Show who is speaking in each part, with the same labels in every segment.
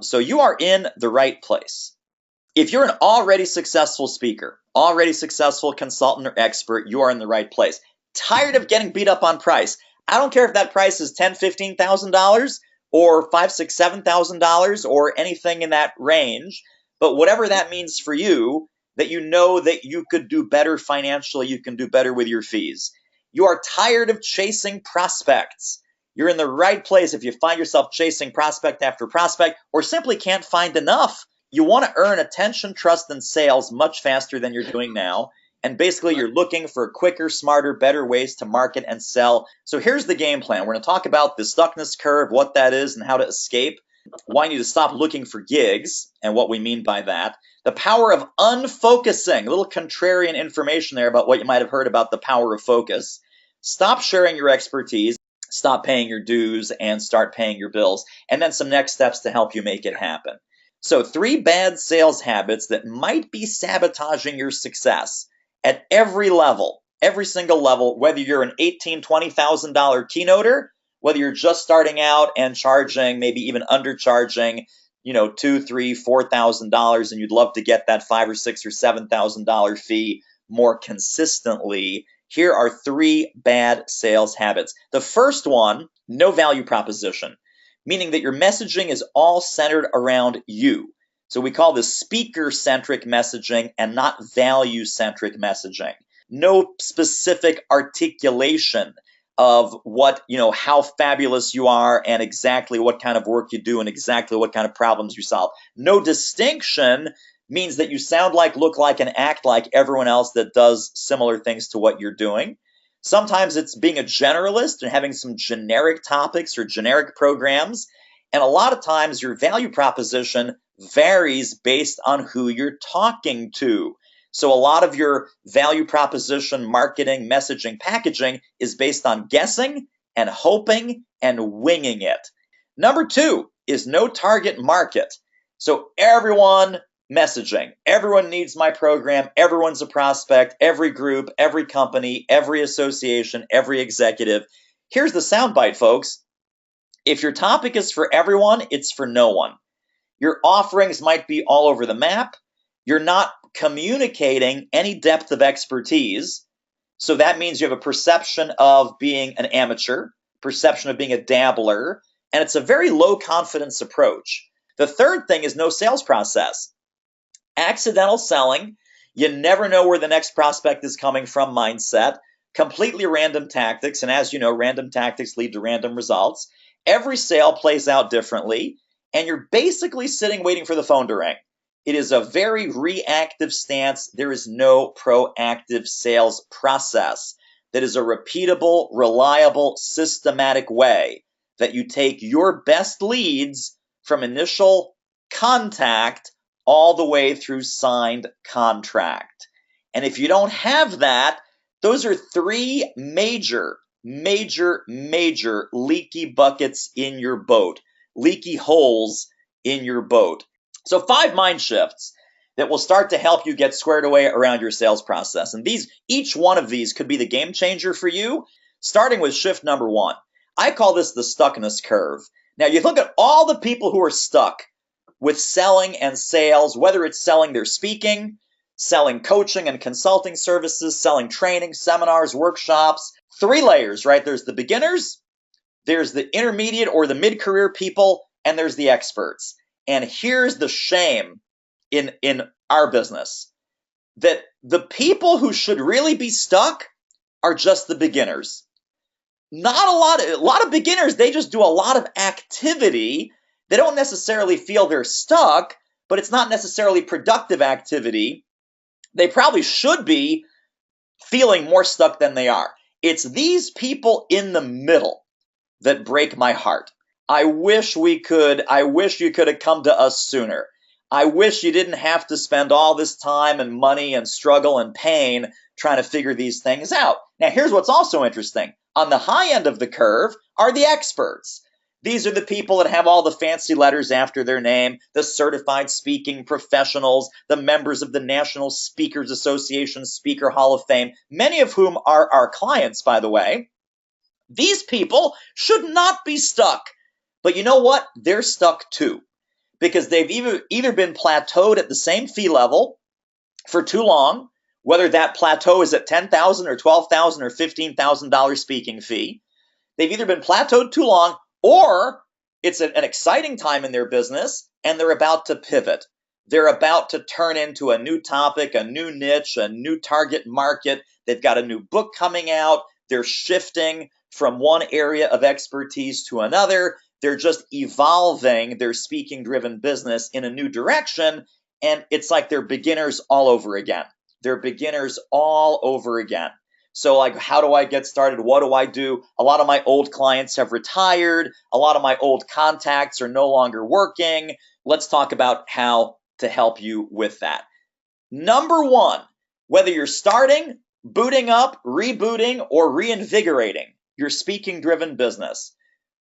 Speaker 1: So you are in the right place. If you're an already successful speaker, already successful consultant or expert, you are in the right place. Tired of getting beat up on price? I don't care if that price is $10,000, $15,000 or $5,000, $6,000, $7,000 or anything in that range, but whatever that means for you, that you know that you could do better financially, you can do better with your fees. You are tired of chasing prospects. You're in the right place if you find yourself chasing prospect after prospect or simply can't find enough. You want to earn attention, trust, and sales much faster than you're doing now. And basically, you're looking for quicker, smarter, better ways to market and sell. So here's the game plan. We're going to talk about the stuckness curve, what that is, and how to escape. Why you need to stop looking for gigs, and what we mean by that. The power of unfocusing. A little contrarian information there about what you might have heard about the power of focus. Stop sharing your expertise. Stop paying your dues and start paying your bills. And then some next steps to help you make it happen. So 3 bad sales habits that might be sabotaging your success at every level, every single level, whether you're an $18,000, $20,000 keynoter, whether you're just starting out and charging, maybe even undercharging, $2,000, $3,000, $4,000, and you'd love to get that $5,000 or $6,000 or $7,000 fee more consistently. Here are 3 bad sales habits. The first one, no value proposition, meaning that your messaging is all centered around you. So we call this speaker-centric messaging and not value-centric messaging. No specific articulation of how fabulous you are and exactly what kind of work you do and exactly what kind of problems you solve. No distinction means that you sound like, look like, and act like everyone else that does similar things to what you're doing. Sometimes it's being a generalist and having some generic topics or generic programs. And a lot of times your value proposition varies based on who you're talking to. So a lot of your value proposition, marketing, messaging, packaging is based on guessing and hoping and winging it. Number 2 is no target market. So everyone messaging. Everyone needs my program. Everyone's a prospect. Every group, every company, every association, every executive. Here's the soundbite, folks. If your topic is for everyone, it's for no one. Your offerings might be all over the map. You're not communicating any depth of expertise. So that means you have a perception of being an amateur, perception of being a dabbler, and it's a very low confidence approach. The third thing is no sales process. Accidental selling, you never know where the next prospect is coming from mindset, completely random tactics, and as you know, random tactics lead to random results. Every sale plays out differently, and you're basically sitting waiting for the phone to ring. It is a very reactive stance. There is no proactive sales process. That is a repeatable, reliable, systematic way that you take your best leads from initial contact all the way through signed contract. And if you don't have that, those are 3 major leaky buckets in your boat, leaky holes in your boat. So 5 mind shifts that will start to help you get squared away around your sales process. And each one of these could be the game changer for you, starting with shift number 1. I call this the stuckness curve. Now you look at all the people who are stuck with selling and sales, whether it's selling their speaking, selling coaching and consulting services, selling training, seminars, workshops. 3 layers, right? There's the beginners, there's the intermediate or the mid-career people, and there's the experts. And here's the shame in our business, that the people who should really be stuck are just the beginners. Not a lot of beginners, they just do a lot of activity. They don't necessarily feel they're stuck, but it's not necessarily productive activity. They probably should be feeling more stuck than they are. It's these people in the middle that break my heart. I wish you could have come to us sooner. I wish you didn't have to spend all this time and money and struggle and pain trying to figure these things out. Now, here's what's also interesting. On the high end of the curve are the experts. These are the people that have all the fancy letters after their name, the certified speaking professionals, the members of the National Speakers Association Speaker Hall of Fame, many of whom are our clients, by the way. These people should not be stuck. But you know what? They're stuck too. because they've either been plateaued at the same fee level for too long, whether that plateau is at $10,000 or $12,000 or $15,000 speaking fee. They've either been plateaued too long, or it's an exciting time in their business and they're about to pivot. They're about to turn into a new topic, a new niche, a new target market. They've got a new book coming out. They're shifting from one area of expertise to another. They're just evolving their speaking-driven business in a new direction, and it's like they're beginners all over again. They're beginners all over again. So like, how do I get started? What do I do? A lot of my old clients have retired. A lot of my old contacts are no longer working. Let's talk about how to help you with that. Number one, whether you're starting, booting up, rebooting, or reinvigorating your speaking-driven business,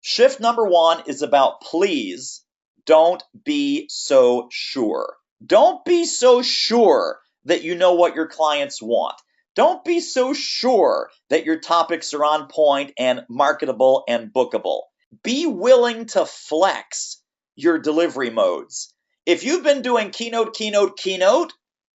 Speaker 1: shift number one is about please don't be so sure. Don't be so sure that you know what your clients want. Don't be so sure that your topics are on point and marketable and bookable. Be willing to flex your delivery modes. If you've been doing keynote,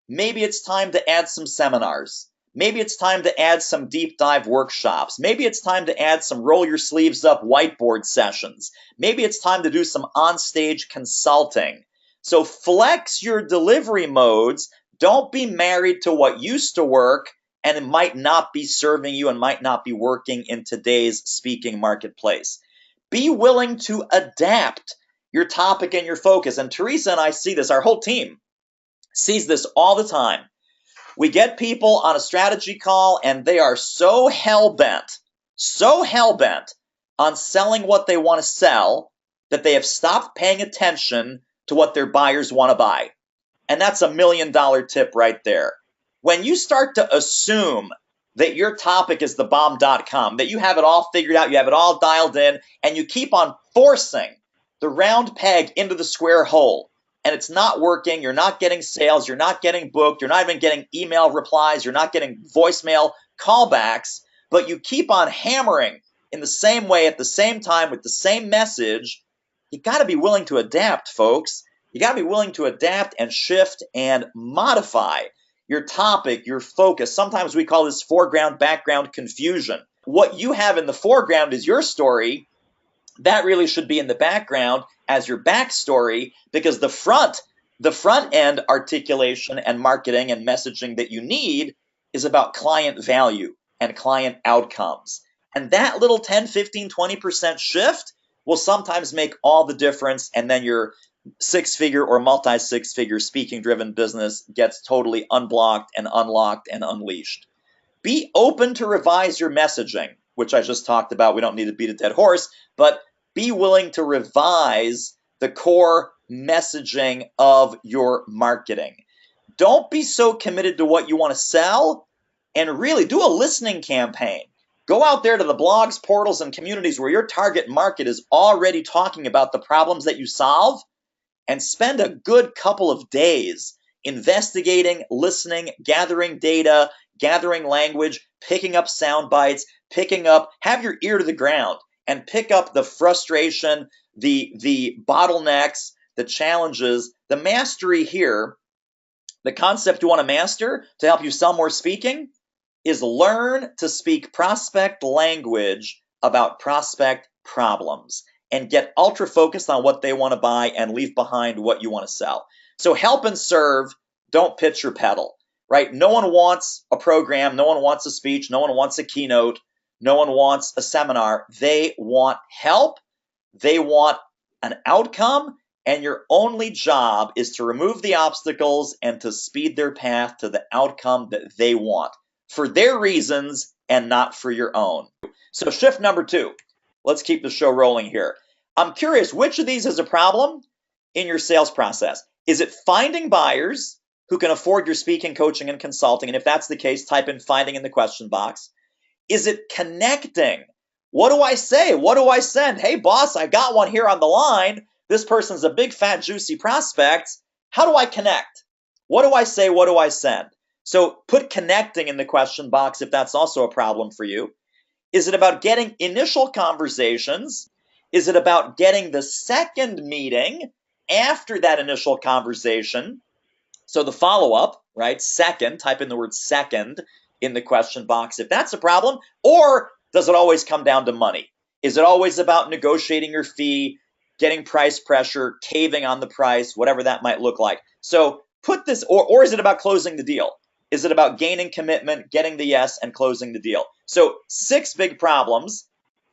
Speaker 1: maybe it's time to add some seminars. Maybe it's time to add some deep dive workshops. Maybe it's time to add some roll your sleeves up whiteboard sessions. Maybe it's time to do some on-stage consulting. So flex your delivery modes. Don't be married to what used to work and it might not be serving you and might not be working in today's speaking marketplace. Be willing to adapt your topic and your focus. And Teresa and I see this, our whole team sees this all the time. We get people on a strategy call and they are so hell-bent on selling what they want to sell that they have stopped paying attention to what their buyers want to buy. And that's $1 million tip right there. When you start to assume that your topic is thebomb.com, that you have it all figured out, you have it all dialed in, and you keep on forcing the round peg into the square hole, and it's not working, you're not getting sales, you're not getting booked, you're not even getting email replies, you're not getting voicemail callbacks, but you keep on hammering in the same way at the same time with the same message, you got to be willing to adapt, folks. You got to be willing to adapt and shift and modify your topic, your focus. Sometimes we call this foreground, background confusion. What you have in the foreground is your story. That really should be in the background as your backstory, because the front end articulation and marketing and messaging that you need is about client value and client outcomes. And that little 10, 15, 20% shift will sometimes make all the difference, and then your six-figure or multi-six-figure speaking-driven business gets totally unblocked and unlocked and unleashed. Be open to revise your messaging, which I just talked about. We don't need to beat a dead horse, but be willing to revise the core messaging of your marketing. Don't be so committed to what you want to sell, and really do a listening campaign. Go out there to the blogs, portals, and communities where your target market is already talking about the problems that you solve, and spend a good couple of days investigating, listening, gathering data, gathering language, picking up sound bites, have your ear to the ground and pick up the frustration, the bottlenecks, the challenges, the mastery here. The concept you want to master to help you sell more speaking is learn to speak prospect language about prospect problems, and get ultra focused on what they want to buy and leave behind what you want to sell. So help and serve, don't pitch or peddle, right? No one wants a program, no one wants a speech, no one wants a keynote, no one wants a seminar. They want help, they want an outcome, and your only job is to remove the obstacles and to speed their path to the outcome that they want, for their reasons and not for your own. So shift number two. Let's keep the show rolling here. I'm curious, which of these is a problem in your sales process? Is it finding buyers who can afford your speaking, coaching, and consulting? And if that's the case, type in finding in the question box. Is it connecting? What do I say? What do I send? Hey, boss, I got one here on the line. This person's a big, fat, juicy prospect. How do I connect? What do I say? What do I send? So put connecting in the question box if that's also a problem for you. Is it about getting initial conversations? Is it about getting the second meeting? after that initial conversation, so the follow-up, right? Second, type in the word second in the question box if that's a problem. Or does it always come down to money? Is it always about negotiating your fee, getting price pressure, caving on the price, whatever that might look like? So put this, or is it about closing the deal? Is it about gaining commitment, getting the yes, and closing the deal? So 6 big problems: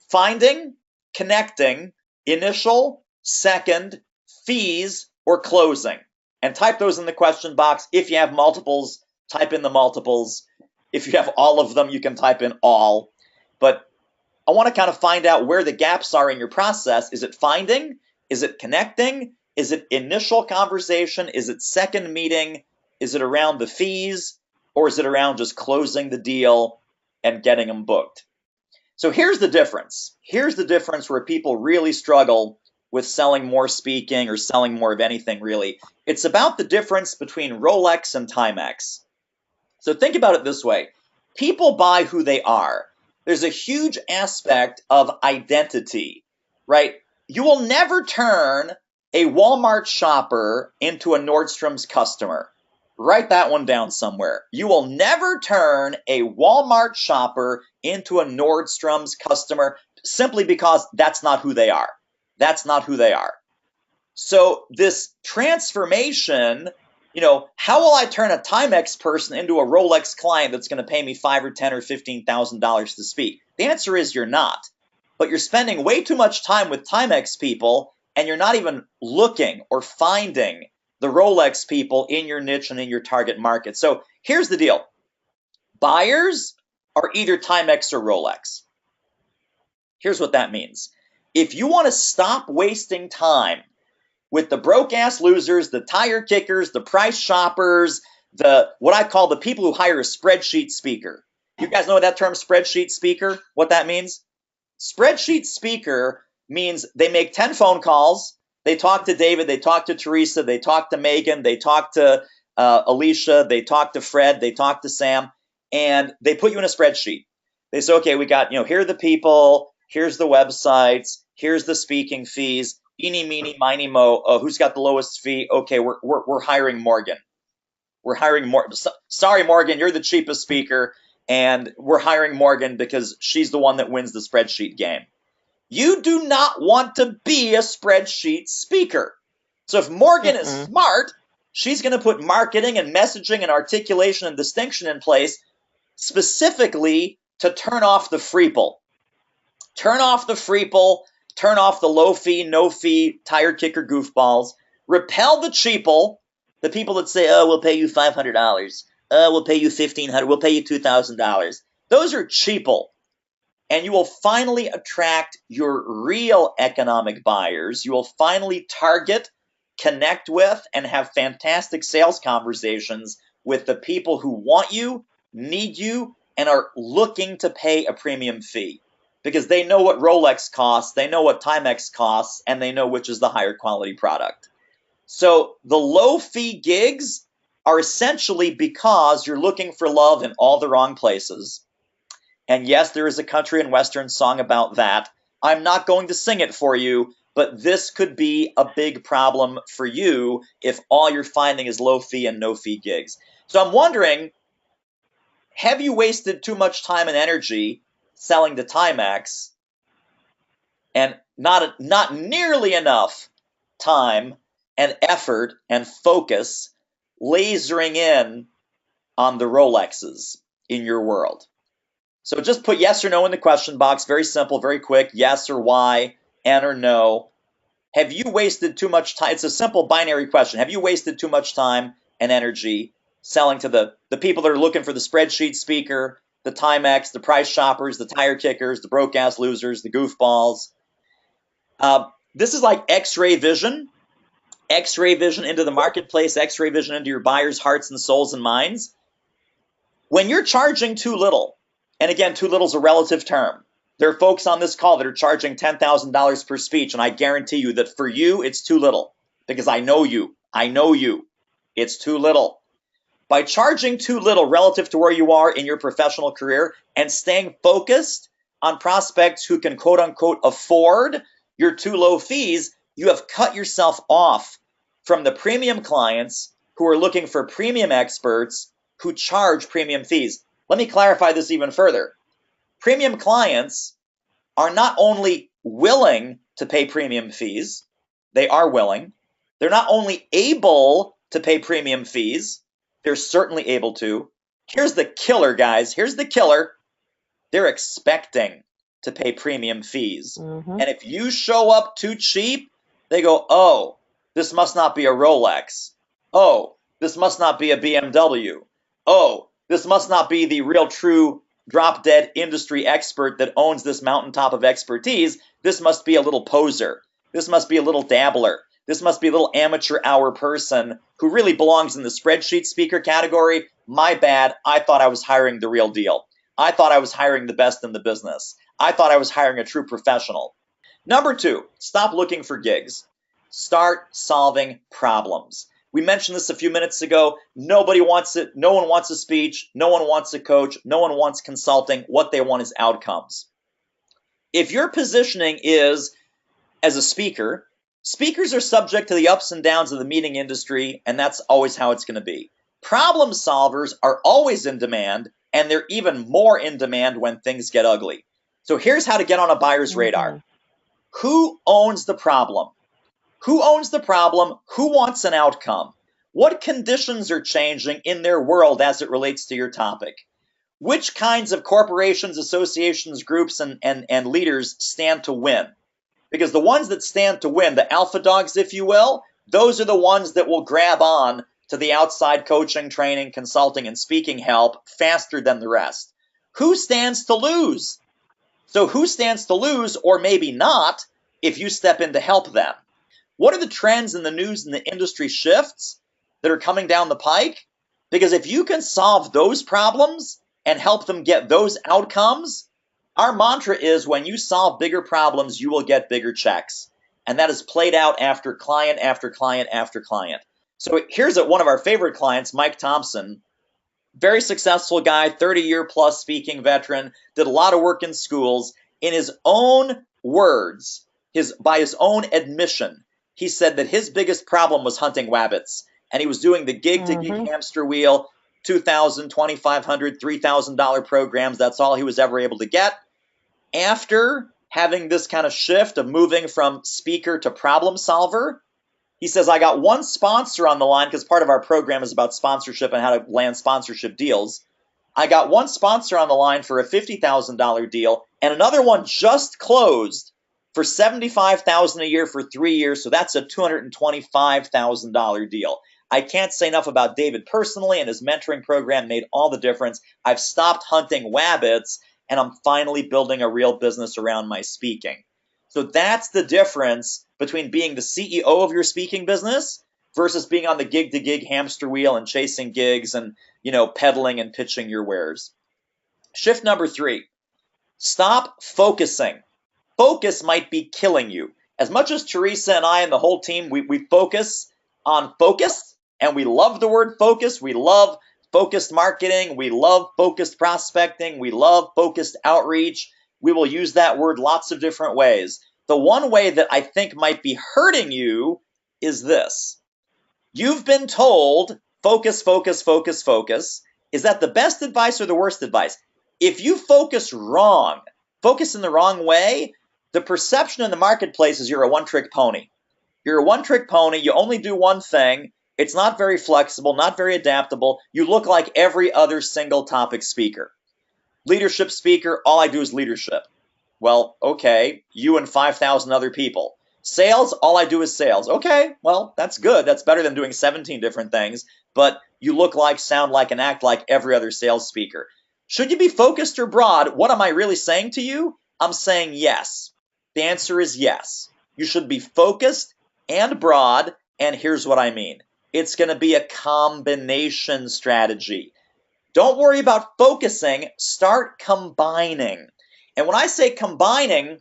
Speaker 1: finding, connecting, initial, second, fees, or closing. And type those in the question box. If you have multiples, type in the multiples. If you have all of them, you can type in all. But I want to kind of find out where the gaps are in your process. Is it finding? Is it connecting? Is it initial conversation? Is it second meeting? Is it around the fees? Or is it around just closing the deal and getting them booked? So here's the difference. Here's the difference where people really struggle with selling more speaking or selling more of anything, really. It's about the difference between Rolex and Timex. So think about it this way. People buy who they are. There's a huge aspect of identity, right? You will never turn a Walmart shopper into a Nordstrom's customer. Write that one down somewhere. You will never turn a Walmart shopper into a Nordstrom's customer simply because that's not who they are. That's not who they are. So this transformation, how will I turn a Timex person into a Rolex client that's going to pay me $5,000 or $10,000 or $15,000 to speak? The answer is you're not. But you're spending way too much time with Timex people, and you're not even looking or finding the Rolex people in your niche and in your target market. So here's the deal. Buyers are either Timex or Rolex. Here's what that means. If you want to stop wasting time with the broke-ass losers, the tire kickers, the price shoppers, what I call the people who hire a spreadsheet speaker. You guys know that term, spreadsheet speaker, what that means? Spreadsheet speaker means they make 10 phone calls, they talk to David, they talk to Teresa, they talk to Megan, they talk to Alicia, they talk to Fred, they talk to Sam, and they put you in a spreadsheet. They say, okay, we got, here are the people, here's the websites, here's the speaking fees, eeny, meeny, miny, mo, who's got the lowest fee? Okay, we're hiring Morgan. We're hiring Morgan. Sorry, Morgan, you're the cheapest speaker, and we're hiring Morgan because she's the one that wins the spreadsheet game. You do not want to be a spreadsheet speaker. So if Morgan is smart, she's going to put marketing and messaging and articulation and distinction in place specifically to turn off the freeple. Turn off the freeple, turn off the low fee, no fee, tire kicker goofballs. Repel the cheaple, the people that say, oh, we'll pay you $500. We'll pay you $1,500. We'll pay you $2,000. Those are cheaple. And you will finally attract your real economic buyers. You will finally target, connect with, and have fantastic sales conversations with the people who want you, need you, and are looking to pay a premium fee. Because they know what Rolex costs, they know what Timex costs, and they know which is the higher quality product. So the low fee gigs are essentially because you're looking for love in all the wrong places. And yes, there is a country and western song about that. I'm not going to sing it for you, but this could be a big problem for you if all you're finding is low fee and no fee gigs. So I'm wondering, have you wasted too much time and energy selling to Timex and not nearly enough time and effort and focus lasering in on the Rolexes in your world? So just put yes or no in the question box. Very simple, very quick. Yes or why, and or no. Have you wasted too much time? It's a simple binary question. Have you wasted too much time and energy selling to the people that are looking for the spreadsheet speaker, the Timex, the price shoppers, the tire kickers, the broke-ass losers, the goofballs? This is like X-ray vision. X-ray vision into the marketplace, X-ray vision into your buyers' hearts and souls and minds. When you're charging too little, and again, too little is a relative term. There are folks on this call that are charging $10,000 per speech, and I guarantee you that for you, it's too little. Because I know you. I know you. It's too little. By charging too little relative to where you are in your professional career and staying focused on prospects who can quote-unquote afford your too low fees, you have cut yourself off from the premium clients who are looking for premium experts who charge premium fees. Let me clarify this even further. Premium clients are not only willing to pay premium fees, they are willing. They're not only able to pay premium fees, they're certainly able to. Here's the killer, guys. Here's the killer. They're expecting to pay premium fees. And if you show up too cheap, they go, oh, this must not be a Rolex. Oh, this must not be a BMW. Oh, this must not be the real true drop-dead industry expert that owns this mountaintop of expertise. This must be a little poser. This must be a little dabbler. This must be a little amateur hour person who really belongs in the spreadsheet speaker category. My bad. I thought I was hiring the real deal. I thought I was hiring the best in the business. I thought I was hiring a true professional. Number 2, stop looking for gigs. Start solving problems. We mentioned this a few minutes ago. Nobody wants it. No one wants a speech. No one wants a coach. No one wants consulting. What they want is outcomes. If your positioning is as a speaker, speakers are subject to the ups and downs of the meeting industry, and that's always how it's going to be. Problem solvers are always in demand, and they're even more in demand when things get ugly. So here's how to get on a buyer's radar. Who owns the problem? Who owns the problem? Who wants an outcome? What conditions are changing in their world as it relates to your topic? Which kinds of corporations, associations, groups, and leaders stand to win? Because the ones that stand to win, the alpha dogs, if you will, those are the ones that will grab on to the outside coaching, training, consulting, and speaking help faster than the rest. Who stands to lose? So who stands to lose, or maybe not, if you step in to help them? What are the trends in the news and the industry shifts that are coming down the pike? Because if you can solve those problems and help them get those outcomes, our mantra is when you solve bigger problems, you will get bigger checks. And that is played out after client after client after client. So here's one of our favorite clients, Mike Thompson. Very successful guy, 30-year plus speaking veteran, did a lot of work in schools. In his own words, by his own admission, he said that his biggest problem was hunting wabbits. And he was doing the gig-to-gig hamster wheel, $2,000, $2,500, $3,000 programs. That's all he was ever able to get. After having this kind of shift of moving from speaker to problem solver, he says, I got one sponsor on the line, because part of our program is about sponsorship and how to land sponsorship deals. I got one sponsor on the line for a $50,000 deal, and another one just closed for $75,000 a year for 3 years, so that's a $225,000 deal. I can't say enough about David personally, and his mentoring program made all the difference. I've stopped hunting wabbits, and I'm finally building a real business around my speaking. So that's the difference between being the CEO of your speaking business versus being on the gig-to-gig hamster wheel and chasing gigs and, peddling and pitching your wares. Shift number 3, stop focusing. Focus might be killing you. As much as Teresa and I and the whole team, we focus on focus, and we love the word focus. We love focused marketing. We love focused prospecting. We love focused outreach. We will use that word lots of different ways. The one way that I think might be hurting you is this. You've been told, focus, focus, focus, focus. Is that the best advice or the worst advice? If you focus wrong, focus in the wrong way, the perception in the marketplace is you're a one-trick pony. You're a one-trick pony. You only do one thing. It's not very flexible, not very adaptable. You look like every other single topic speaker. Leadership speaker, all I do is leadership. Well, okay, you and 5,000 other people. Sales, all I do is sales. Okay, well, that's good. That's better than doing 17 different things. But you look like, sound like, and act like every other sales speaker. Should you be focused or broad? What am I really saying to you? I'm saying yes. The answer is yes. You should be focused and broad, and here's what I mean. It's going to be a combination strategy. Don't worry about focusing. Start combining. And when I say combining,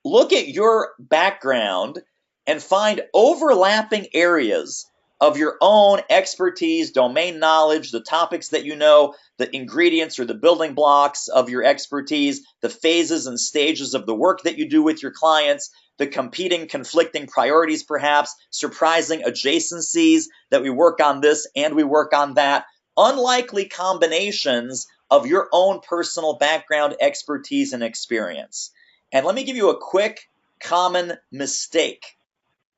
Speaker 1: look at your background and find overlapping areas of your own expertise, domain knowledge, the topics that you know, the ingredients or the building blocks of your expertise, the phases and stages of the work that you do with your clients. the competing, conflicting priorities, perhaps, surprising adjacencies that we work on this and we work on that, unlikely combinations of your own personal background, expertise, and experience. And let me give you a quick common mistake.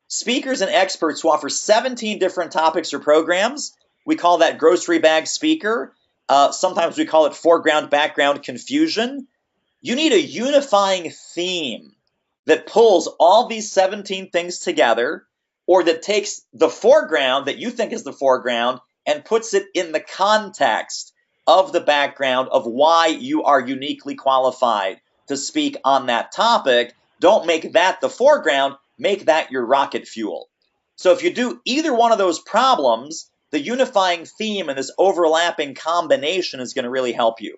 Speaker 1: Speakers and experts who offer 17 different topics or programs, we call that grocery bag speaker. Sometimes we call it foreground, background confusion. You need a unifying theme that pulls all these 17 things together, or that takes the foreground that you think is the foreground and puts it in the context of the background of why you are uniquely qualified to speak on that topic. Don't make that the foreground, make that your rocket fuel. So if you do either one of those problems, the unifying theme and this overlapping combination is going to really help you.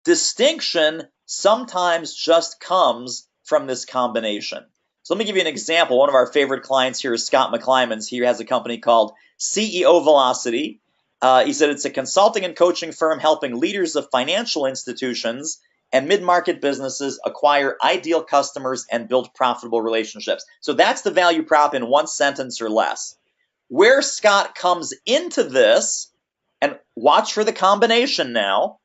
Speaker 1: Distinction sometimes just comes from this combination. So let me give you an example. One of our favorite clients here is Scott McClymans. He has a company called CEO Velocity. He said it's a consulting and coaching firm helping leaders of financial institutions and mid-market businesses acquire ideal customers and build profitable relationships. So that's the value prop in one sentence or less. Where Scott comes into this, and watch for the combination now,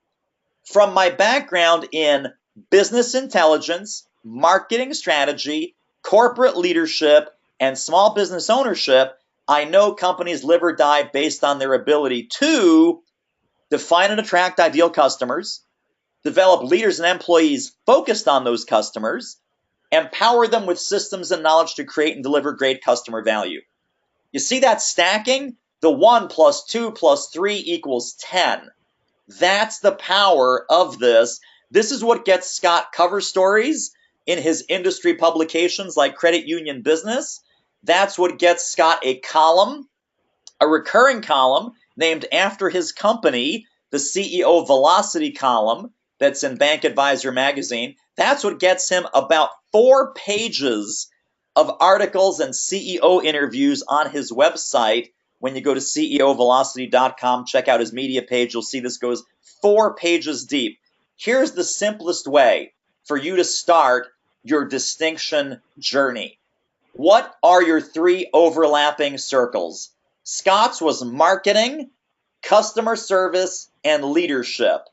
Speaker 1: from my background in business intelligence, marketing strategy, corporate leadership, and small business ownership, I know companies live or die based on their ability to define and attract ideal customers, develop leaders and employees focused on those customers, empower them with systems and knowledge to create and deliver great customer value. You see that stacking? The 1 + 2 + 3 = 10. That's the power of this. This is what gets Scott cover stories in his industry publications like Credit Union Business. That's what gets Scott a column, a recurring column named after his company, the CEO Velocity column that's in Bank Advisor magazine. That's what gets him about 4 pages of articles and CEO interviews on his website. When you go to ceovelocity.com, check out his media page, you'll see this goes 4 pages deep. Here's the simplest way for you to start your distinction journey. What are your 3 overlapping circles? Scott's was marketing, customer service, and leadership.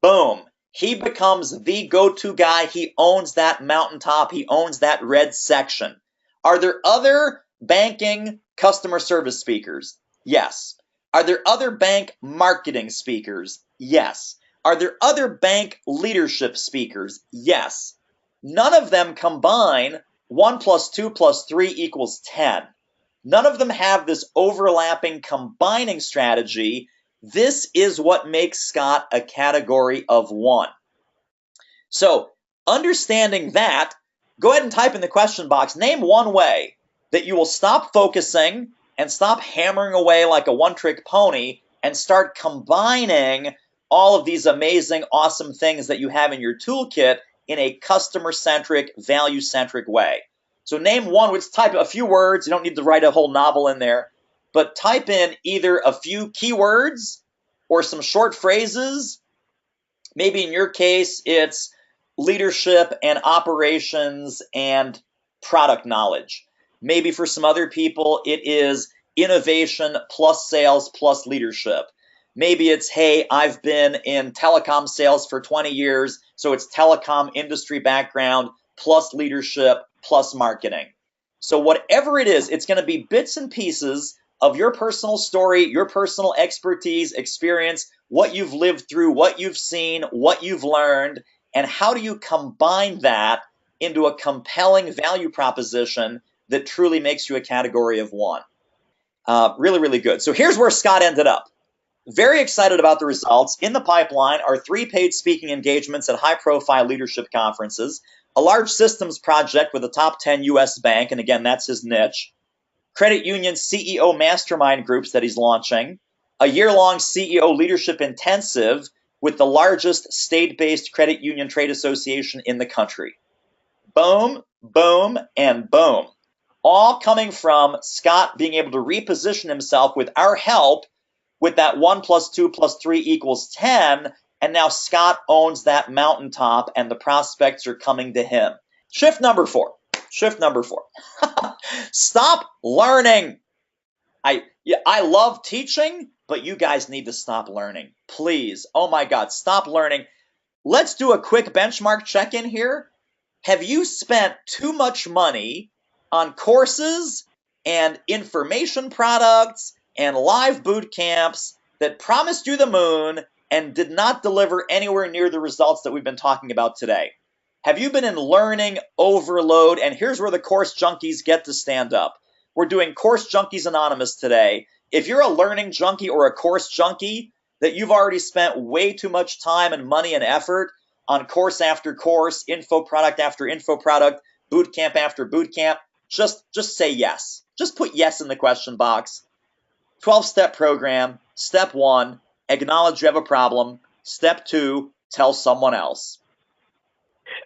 Speaker 1: Boom. He becomes the go-to guy. He owns that mountaintop. He owns that red section. Are there other banking customer service speakers? Yes. Are there other bank marketing speakers? Yes. Are there other bank leadership speakers? Yes. None of them combine 1 + 2 + 3 = 10. None of them have this overlapping combining strategy. This is what makes Scott a category of 1. So, understanding that, go ahead and type in the question box, name one way that you will stop focusing and stop hammering away like a one-trick pony and start combining all of these amazing, awesome things that you have in your toolkit in a customer-centric, value-centric way. So name one, let's type a few words. You don't need to write a whole novel in there, but type in either a few keywords or some short phrases. Maybe in your case, it's leadership and operations and product knowledge. Maybe for some other people, it is innovation plus sales plus leadership. Maybe it's, hey, I've been in telecom sales for 20 years, so it's telecom industry background plus leadership plus marketing. So whatever it is, it's going to be bits and pieces of your personal story, your personal expertise, experience, what you've lived through, what you've seen, what you've learned, and how do you combine that into a compelling value proposition that truly makes you a category of 1. Really, really good. So here's where Scott ended up. Very excited about the results. In the pipeline are 3 paid speaking engagements at high-profile leadership conferences, a large systems project with a top 10 U.S. bank, and again, that's his niche, credit union CEO mastermind groups that he's launching, a year-long CEO leadership intensive with the largest state-based credit union trade association in the country. Boom, boom, and boom. All coming from Scott being able to reposition himself with our help with that 1 + 2 + 3 = 10, and now Scott owns that mountaintop and the prospects are coming to him. Shift number 4. Shift number 4. Stop learning. I love teaching, but you guys need to stop learning. Please. Oh my God, stop learning. Let's do a quick benchmark check-in here. Have you spent too much money on courses and information products and live boot camps that promised you the moon and did not deliver anywhere near the results that we've been talking about today? Have you been in learning overload? And here's where the course junkies get to stand up. We're doing Course Junkies Anonymous today. If you're a learning junkie or a course junkie, that you've already spent way too much time and money and effort on course after course, info product after info product, boot camp after boot camp, just say yes. Just put yes in the question box. 12-step program. Step 1, acknowledge you have a problem. Step 2, tell someone else.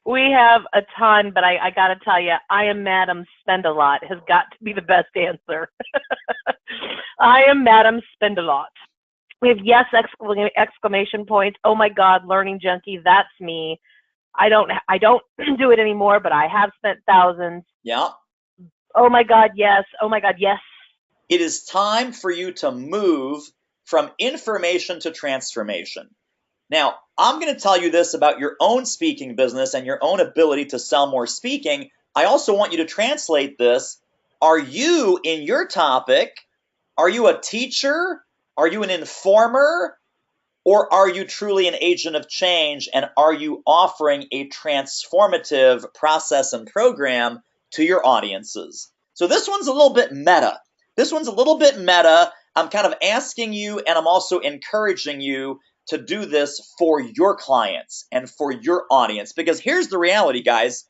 Speaker 2: We have a ton, but I got to tell you, I am Madam Spend-A-Lot has got to be the best answer. I am Madam Spend-A-Lot. We have yes, exclamation points. Oh my God, learning junkie, that's me. I don't do it anymore, but I have spent thousands.
Speaker 1: Yeah.
Speaker 2: Oh my God, yes. Oh my God, yes.
Speaker 1: It is time for you to move from information to transformation. Now, I'm going to tell you this about your own speaking business and your own ability to sell more speaking. I also want you to translate this. Are you, in your topic, are you a teacher? Are you an informer? Or are you truly an agent of change? And are you offering a transformative process and program to your audiences? So this one's a little bit meta. I'm kind of asking you, and I'm also encouraging you to do this for your clients and for your audience. Because here's the reality, guys.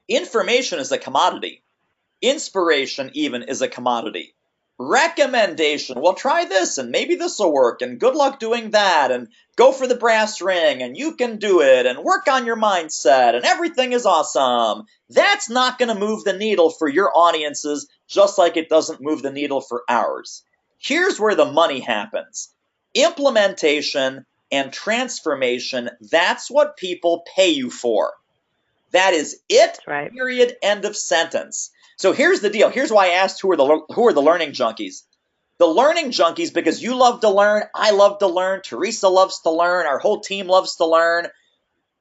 Speaker 1: Information is a commodity. Inspiration even is a commodity. Recommendation, well, try this and maybe this will work and good luck doing that and go for the brass ring and you can do it and work on your mindset and everything is awesome. That's not going to move the needle for your audiences, just like it doesn't move the needle for ours. Here's where the money happens. Implementation and transformation, that's what people pay you for. That is it,
Speaker 2: right.
Speaker 1: Period, end of sentence. So here's the deal. Here's why I asked who are the learning junkies. The learning junkies, because you love to learn, I love to learn, Teresa loves to learn, our whole team loves to learn.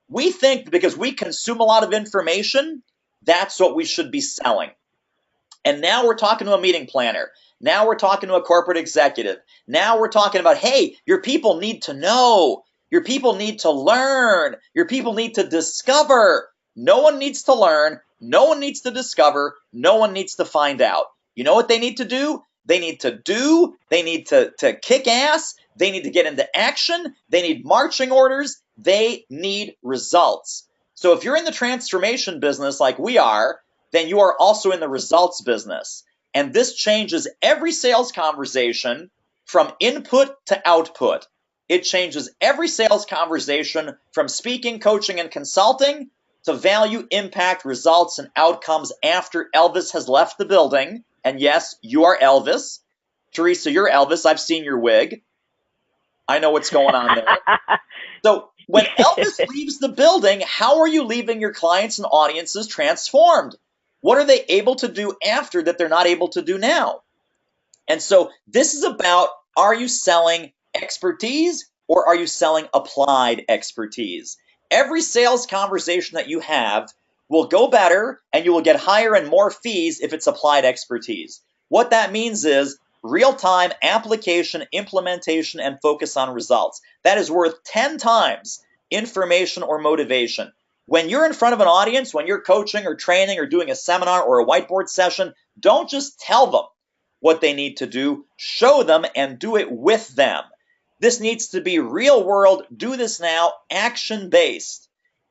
Speaker 1: We think because we consume a lot of information, that's what we should be selling. And now we're talking to a meeting planner. Now we're talking to a corporate executive. Now we're talking about, hey, your people need to know. Your people need to learn. Your people need to discover. No one needs to learn. No one needs to discover. No one needs to find out. You know what they need to do? They need to kick ass. They need to get into action. They need marching orders. They need results. So if you're in the transformation business like we are, then you are also in the results business. And this changes every sales conversation from input to output. It changes every sales conversation from speaking, coaching, and consulting to value, impact, results, and outcomes after Elvis has left the building. And yes, you are Elvis. Teresa, you're Elvis. I've seen your wig. I know what's going on there. So when Elvis leaves the building, how are you leaving your clients and audiences transformed? What are they able to do after that they're not able to do now? And so this is about, are you selling expertise or are you selling applied expertise? Every sales conversation that you have will go better and you will get higher and more fees if it's applied expertise. What that means is real-time application, implementation, and focus on results. That is worth 10 times information or motivation. When you're in front of an audience, when you're coaching or training or doing a seminar or a whiteboard session, don't just tell them what they need to do. Show them and do it with them. This needs to be real world, do this now, action-based.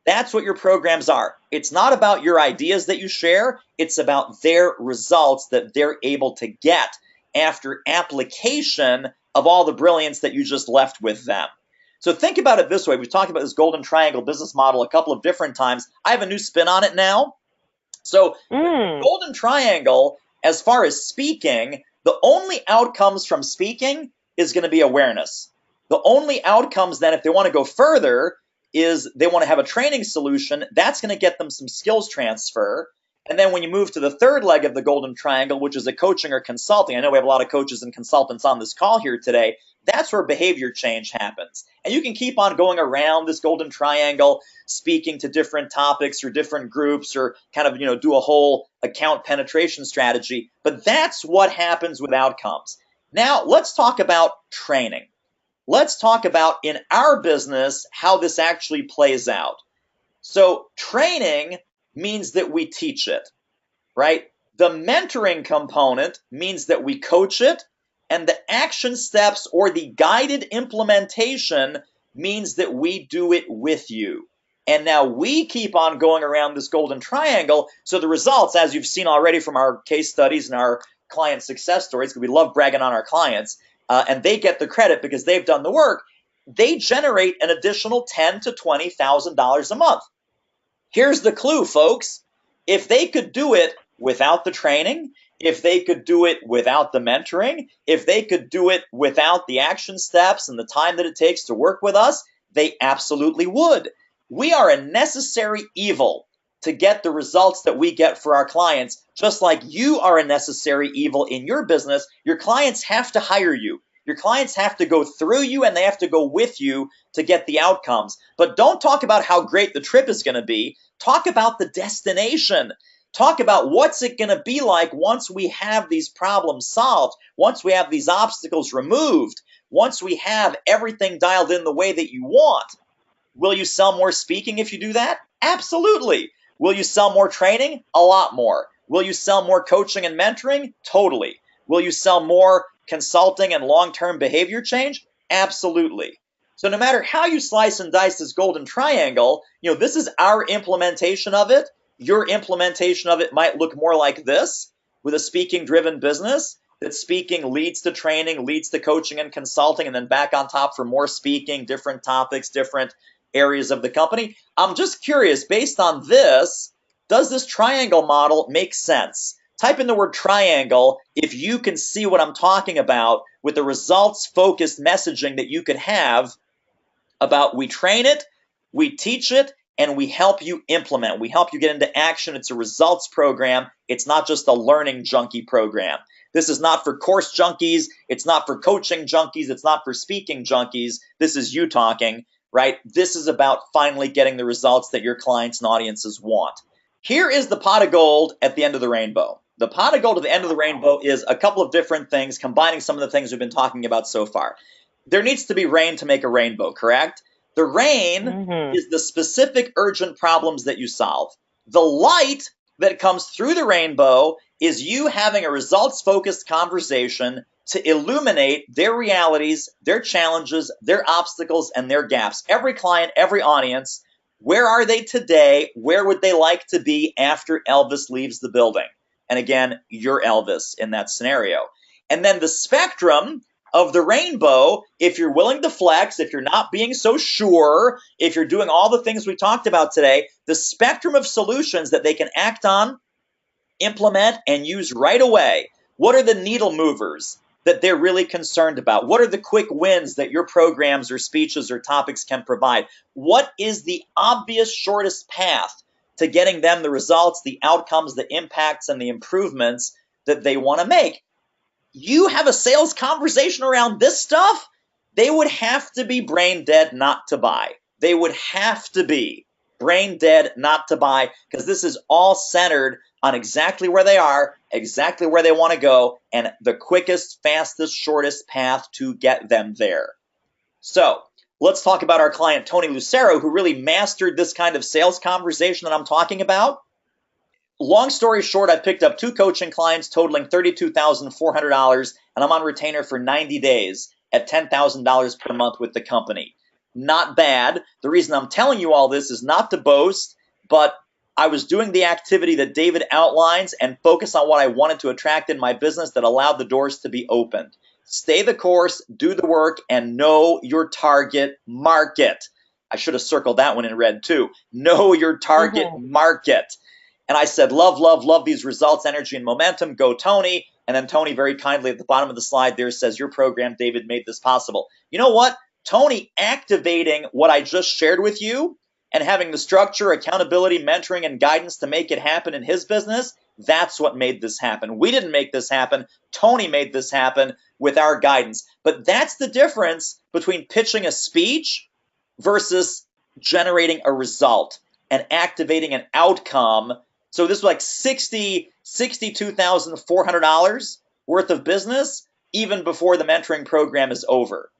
Speaker 1: That's what your programs are. It's not about your ideas that you share. It's about their results that they're able to get after application of all the brilliance that you just left with them. So think about it this way. We've talked about this golden triangle business model a couple of different times. I have a new spin on it now. So golden triangle, as far as speaking, the only outcomes from speaking is going to be awareness. The only outcomes then, if they want to go further, is they want to have a training solution. That's going to get them some skills transfer. And then when you move to the third leg of the golden triangle, which is a coaching or consulting, I know we have a lot of coaches and consultants on this call here today, that's where behavior change happens. And you can keep on going around this golden triangle, speaking to different topics or different groups, or kind of, do a whole account penetration strategy. But that's what happens with outcomes. Now, let's talk about training. Let's talk about, in our business, how this actually plays out. So training means that we teach it, right? The mentoring component means that we coach it, and the action steps or the guided implementation means that we do it with you. And now we keep on going around this golden triangle. So the results, as you've seen already from our case studies and our client success stories, because we love bragging on our clients, and they get the credit because they've done the work, they generate an additional $10,000 to $20,000 a month. Here's the clue, folks. If they could do it without the training, if they could do it without the mentoring, if they could do it without the action steps and the time that it takes to work with us, they absolutely would. We are a necessary evil to get the results that we get for our clients, just like you are a necessary evil in your business. Your clients have to hire you. Your clients have to go through you, and they have to go with you to get the outcomes. But don't talk about how great the trip is going to be. Talk about the destination. Talk about what's it going to be like once we have these problems solved, once we have these obstacles removed, once we have everything dialed in the way that you want. Will you sell more speaking if you do that? Absolutely. Will you sell more training? A lot more. Will you sell more coaching and mentoring? Totally. Will you sell more consulting and long-term behavior change? Absolutely. So no matter how you slice and dice this golden triangle, this is our implementation of it. Your implementation of it might look more like this, with a speaking-driven business, that speaking leads to training, leads to coaching and consulting, and then back on top for more speaking, different topics, different areas of the company. I'm just curious, based on this, does this triangle model make sense? Type in the word triangle if you can see what I'm talking about with the results-focused messaging that you could have about we train it, we teach it, and we help you implement. We help you get into action. It's a results program. It's not just a learning junkie program. This is not for course junkies. It's not for coaching junkies. It's not for speaking junkies. This is you talking, right? This is about finally getting the results that your clients and audiences want. Here is the pot of gold at the end of the rainbow. The pot of gold at the end of the rainbow is a couple of different things, combining some of the things we've been talking about so far. There needs to be rain to make a rainbow, correct? The rain is the specific urgent problems that you solve. The light that comes through the rainbow is you having a results-focused conversation to illuminate their realities, their challenges, their obstacles, and their gaps. Every client, every audience, where are they today? Where would they like to be after Elvis leaves the building? And again, you're Elvis in that scenario. And then the spectrum of the rainbow, if you're willing to flex, if you're not being so sure, if you're doing all the things we talked about today, the spectrum of solutions that they can act on, implement, and use right away. What are the needle movers that they're really concerned about? What are the quick wins that your programs or speeches or topics can provide? What is the obvious shortest path to getting them the results, the outcomes, the impacts, and the improvements that they want to make? You have a sales conversation around this stuff, they would have to be brain dead not to buy. They would have to be brain dead not to buy, because this is all centered on exactly where they are, exactly where they want to go, and the quickest, fastest, shortest path to get them there. So let's talk about our client, Tony Lucero, who really mastered this kind of sales conversation that I'm talking about. Long story short, I picked up 2 coaching clients totaling $32,400, and I'm on retainer for 90 days at $10,000 per month with the company. Not bad. The reason I'm telling you all this is not to boast, but I was doing the activity that David outlines and focus on what I wanted to attract in my business that allowed the doors to be opened. Stay the course, do the work, and know your target market. I should have circled that one in red too. Know your target market. And I said, love, love, love these results, energy, and momentum. Go, Tony. And then Tony very kindly at the bottom of the slide there says, your program, David, made this possible. You know what? Tony activating what I just shared with you and having the structure, accountability, mentoring, and guidance to make it happen in his business, that's what made this happen. We didn't make this happen. Tony made this happen with our guidance. But that's the difference between pitching a speech versus generating a result and activating an outcome. So this was like $62,400 worth of business even before the mentoring program is over.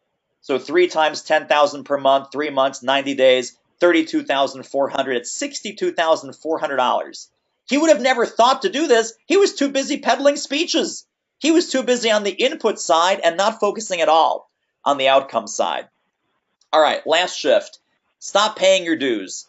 Speaker 1: So 3 times 10,000 per month, 3 months, 90 days, 32,400. It's $62,400. He would have never thought to do this. He was too busy peddling speeches. He was too busy on the input side and not focusing at all on the outcome side. All right, last shift. Stop paying your dues.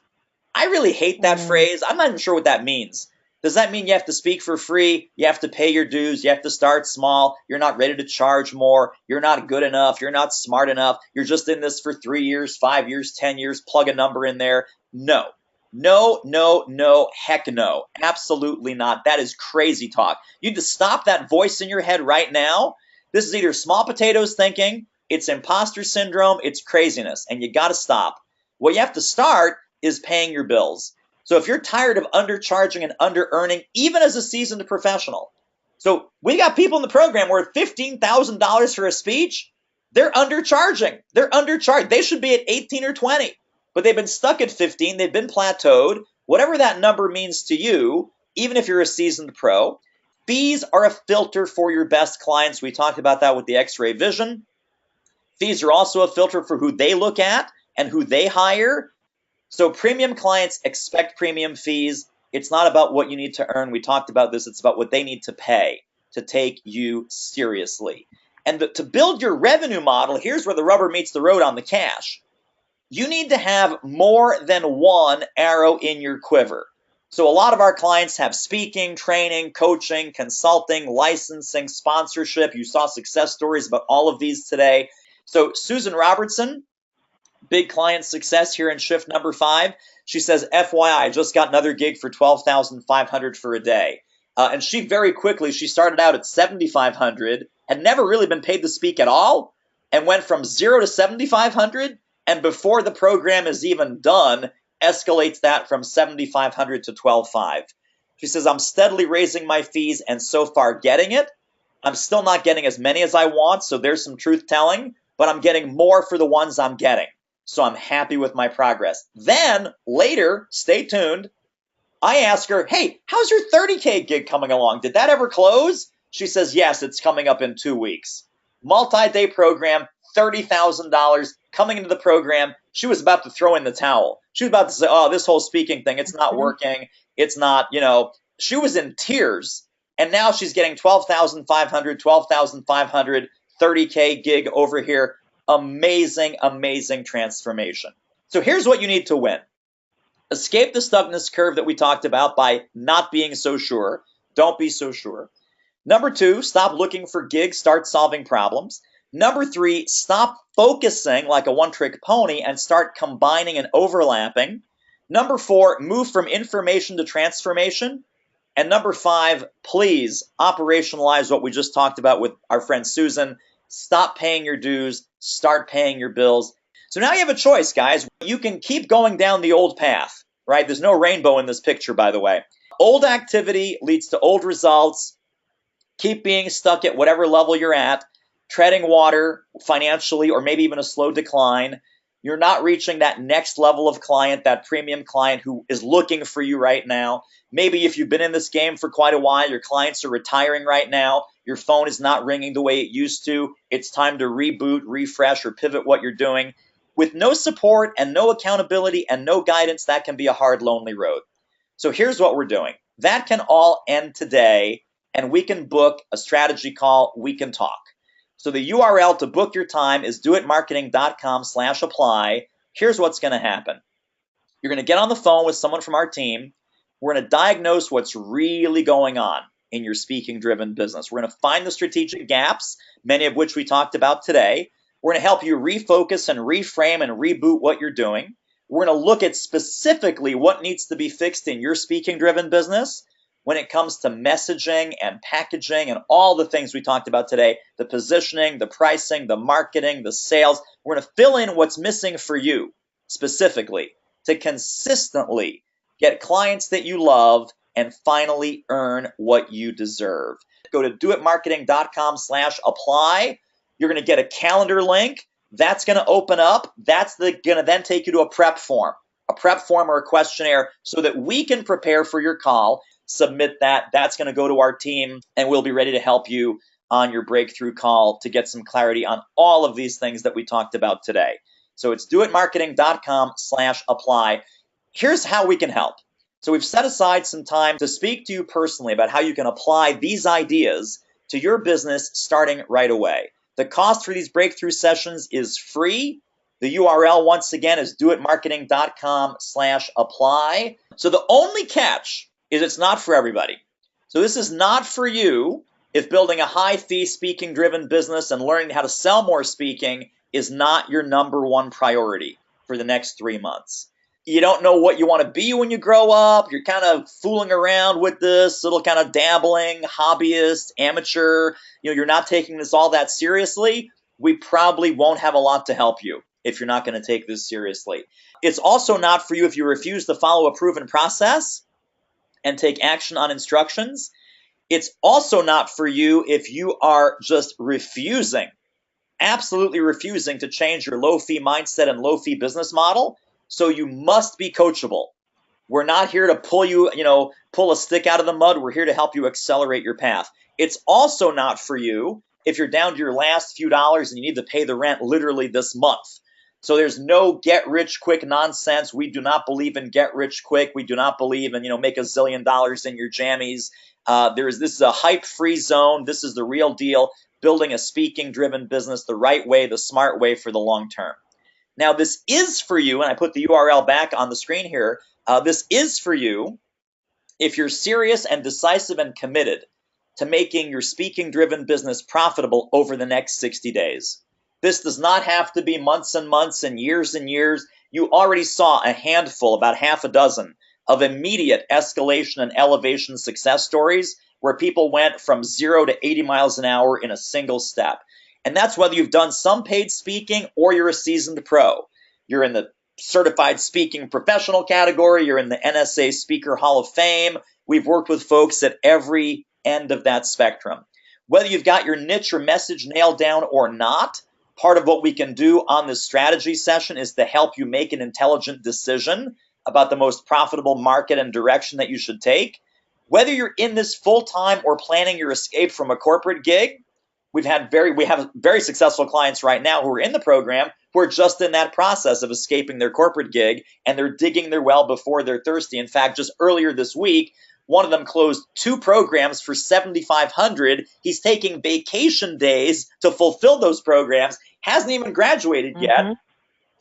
Speaker 1: I really hate that phrase. I'm not even sure what that means. Does that mean you have to speak for free? You have to pay your dues? You have to start small? You're not ready to charge more? You're not good enough? You're not smart enough? You're just in this for 3 years, 5 years, 10 years? Plug a number in there. No. No, no, no, heck no. Absolutely not. That is crazy talk. You need to stop that voice in your head right now. This is either small potatoes thinking, it's imposter syndrome, it's craziness, and you got to stop. What you have to start is paying your bills. So if you're tired of undercharging and under-earning, even as a seasoned professional, so we got people in the program where $15,000 for a speech, they're undercharging. They're undercharged. They should be at 18 or 20, but they've been stuck at 15. They've been plateaued. Whatever that number means to you, even if you're a seasoned pro, fees are a filter for your best clients. We talked about that with the X-ray vision. Fees are also a filter for who they look at and who they hire. So premium clients expect premium fees. It's not about what you need to earn. We talked about this. It's about what they need to pay to take you seriously. And to build your revenue model, here's where the rubber meets the road on the cash. You need to have more than one arrow in your quiver. So a lot of our clients have speaking, training, coaching, consulting, licensing, sponsorship. You saw success stories about all of these today. So Susan Robertson, big client success here in shift number 5. She says, FYI, I just got another gig for $12,500 for a day. And she very quickly, she started out at $7,500, had never really been paid to speak at all, and went from 0 to $7,500. And before the program is even done, escalates that from $7,500 to $12,500. She says, I'm steadily raising my fees and so far getting it. I'm still not getting as many as I want, so there's some truth telling, but I'm getting more for the ones I'm getting. So I'm happy with my progress. Then later, stay tuned, I ask her, hey, how's your 30K gig coming along? Did that ever close? She says, yes, it's coming up in 2 weeks. Multi-day program, $30,000 coming into the program. She was about to throw in the towel. She was about to say, oh, this whole speaking thing, it's not working. It's not, she was in tears. And now she's getting $12,500, 30K gig over here. Amazing, amazing transformation. So here's what you need to win. Escape the stuckness curve that we talked about by not being so sure. Don't be so sure. Number 2, stop looking for gigs, start solving problems. Number 3, stop focusing like a one-trick pony and start combining and overlapping. Number 4, move from information to transformation. And number 5, please operationalize what we just talked about with our friend Susan. Stop paying your dues, start paying your bills. So now you have a choice, guys. You can keep going down the old path, right? There's no rainbow in this picture, by the way. Old activity leads to old results. Keep being stuck at whatever level you're at, treading water financially or maybe even a slow decline. You're not reaching that next level of client, that premium client who is looking for you right now. Maybe if you've been in this game for quite a while, your clients are retiring right now. Your phone is not ringing the way it used to. It's time to reboot, refresh, or pivot what you're doing. With no support and no accountability and no guidance, that can be a hard, lonely road. So here's what we're doing. That can all end today, and we can book a strategy call. We can talk. So the URL to book your time is doitmarketing.com/apply. Here's what's going to happen. You're going to get on the phone with someone from our team. We're going to diagnose what's really going on in your speaking-driven business. We're going to find the strategic gaps, many of which we talked about today. We're going to help you refocus and reframe and reboot what you're doing. We're going to look at specifically what needs to be fixed in your speaking-driven business. when it comes to messaging and packaging and all the things we talked about today, the positioning, the pricing, the marketing, the sales. We're going to fill in what's missing for you specifically to consistently get clients that you love and finally earn what you deserve. Go to doitmarketing.com/apply. You're going to get a calendar link. That's going to open up. That's going to then take you to a prep form or a questionnaire so that we can prepare for your call. Submit that. That's going to go to our team, and we'll be ready to help you on your breakthrough call to get some clarity on all of these things that we talked about today. So it's doitmarketing.com/apply. Here's how we can help. So we've set aside some time to speak to you personally about how you can apply these ideas to your business starting right away. The cost for these breakthrough sessions is free. The URL, once again, is doitmarketing.com/apply. So the only catch is it's not for everybody. So this is not for you if building a high-fee speaking-driven business and learning how to sell more speaking is not your number one priority for the next 3 months. You don't know what you want to be when you grow up. You're kind of fooling around with this, little kind of dabbling, hobbyist, amateur. You're not taking this all that seriously. We probably won't have a lot to help you if you're not going to take this seriously. It's also not for you if you refuse to follow a proven process and take action on instructions. It's also not for you if you are just refusing, absolutely refusing to change your low-fee mindset and low-fee business model. So you must be coachable. We're not here to pull a stick out of the mud. We're here to help you accelerate your path. It's also not for you if you're down to your last few dollars and you need to pay the rent literally this month. So there's no get-rich-quick nonsense. We do not believe in get-rich-quick. We do not believe in, make $1 zillion in your jammies. This is a hype-free zone. This is the real deal, building a speaking-driven business the right way, the smart way for the long term. Now, this is for you, and I put the URL back on the screen here. This is for you if you're serious and decisive and committed to making your speaking-driven business profitable over the next 60 days. This does not have to be months and months and years and years. You already saw a handful, about half a dozen, of immediate escalation and elevation success stories where people went from 0 to 80 miles an hour in a single step. And that's whether you've done some paid speaking or you're a seasoned pro. You're in the certified speaking professional category. You're in the NSA Speaker Hall of Fame. We've worked with folks at every end of that spectrum. Whether you've got your niche or message nailed down or not, part of what we can do on this strategy session is to help you make an intelligent decision about the most profitable market and direction that you should take. Whether you're in this full-time or planning your escape from a corporate gig, we have very successful clients right now who are in the program who are just in that process of escaping their corporate gig, and they're digging their well before they're thirsty. In fact, just earlier this week, one of them closed 2 programs for $7,500. He's taking vacation days to fulfill those programs, hasn't even graduated yet,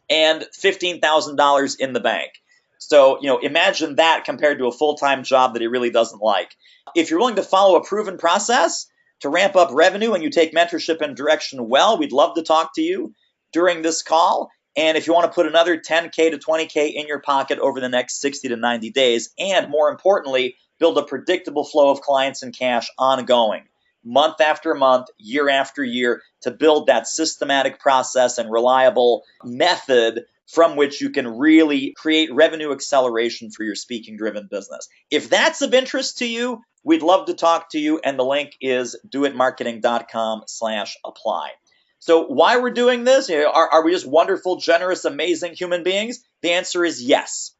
Speaker 1: and $15,000 in the bank. So, imagine that compared to a full-time job that he really doesn't like. If you're willing to follow a proven process to ramp up revenue and you take mentorship and direction well, we'd love to talk to you during this call. And if you want to put another 10K to 20K in your pocket over the next 60 to 90 days, and more importantly, build a predictable flow of clients and cash ongoing, month after month, year after year, to build that systematic process and reliable method from which you can really create revenue acceleration for your speaking-driven business. If that's of interest to you, we'd love to talk to you, and the link is doitmarketing.com/apply. So why we're doing this? Are we just wonderful, generous, amazing human beings? The answer is yes.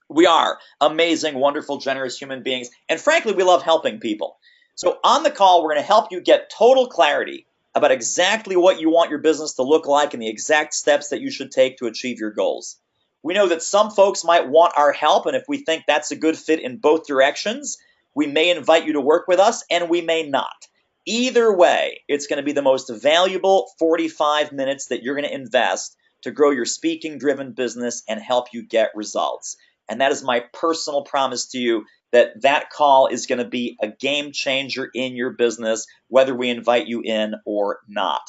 Speaker 1: We are amazing, wonderful, generous human beings, and frankly, we love helping people. So on the call, we're going to help you get total clarity about exactly what you want your business to look like and the exact steps that you should take to achieve your goals. We know that some folks might want our help, and if we think that's a good fit in both directions, we may invite you to work with us, and we may not. Either way, it's going to be the most valuable 45 minutes that you're going to invest to grow your speaking-driven business and help you get results. And that is my personal promise to you, that call is going to be a game changer in your business, whether we invite you in or not.